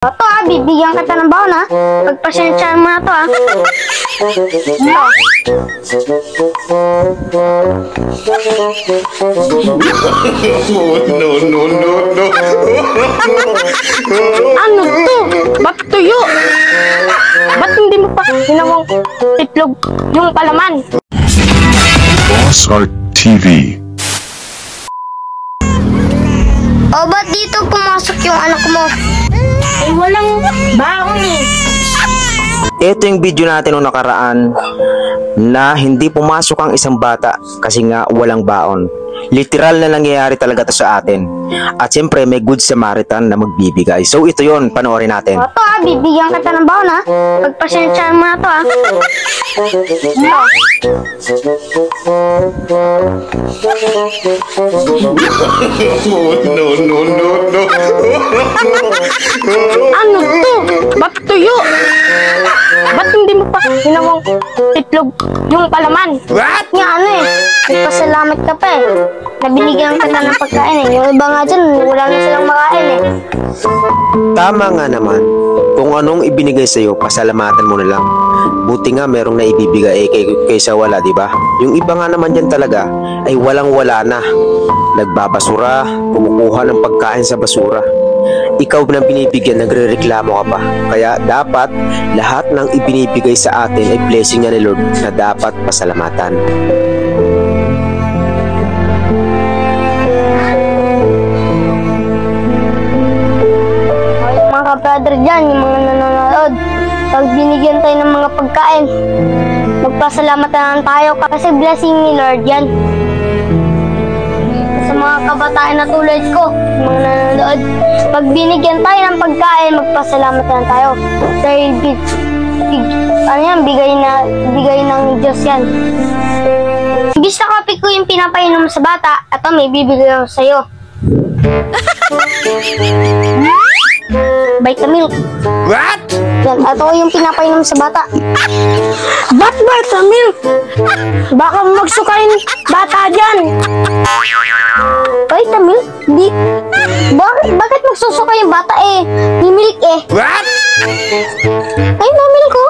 Ito bibigyan kita ng baon Pagpasensyahan mo na to No. Ano to? Ba't tuyo? Ba't hindi mo pa ginawang itlog yung palaman? Boss Art TV. O ba't dito pumasok yung anak mo? Eh walang baon Ito yung video natin nung nakaraan na hindi pumasok ang isang bata kasi nga walang baon. Literal na nangyayari talaga to sa atin. At siyempre may good Samaritan na magbibigay. So ito yon, panoorin natin. Ito bibigyan kita ng baon Pagpasensyahan mo na to No. Ano to? Ba't tuyo? Ba't hindi mo pa ginawang itlog yung palaman? What? Nga nagpasalamat ka pa Nabinigyan kita ng pagkain Yung iba nga dyan, wala na silang makain Tama nga naman. Kung anong ibinigay sa'yo, pasalamatan mo na lang. Buti nga merong naibibigay kaysa wala, di ba? Yung iba nga naman dyan talaga ay walang-wala na. Nagbabasura, kumukuha ng pagkain sa basura. Ikaw na binibigyan, nagrereklamo ka pa. Kaya dapat lahat ng ibinibigay sa atin ay blessing niya ni Lord na dapat pasalamatan. Mga brother dyan, yung mga nanonood, pag binigyan tayo ng mga pagkain, magpasalamat na lang tayo kasi blessing ni Lord yan. Sa mga kabataan na tulad ko, mga nanonood, pag binigyan tayo ng pagkain, magpasalamat na lang tayo. Dahil bigay ng Diyos yan. Imbis na kape ko yung pinapainom sa bata, ito may bibigay ako sa'yo. Vitamilk. What? Yan, ito yung pinapainom sa bata. Ba't Vitamilk? Baka magsukain bata dyan. Vitamilk? Di. Bakit magsusuka yung bata May milk What? Ay, namilk ko.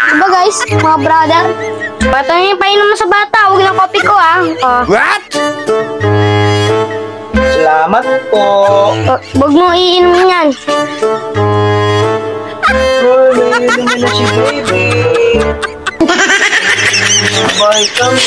Diba guys, mga brother? Ito yung painom mo sa bata. Huwag lang kopi ko What? Salamat po. Huwag mo iinumin yan. Naman na si baby. Sabay kami.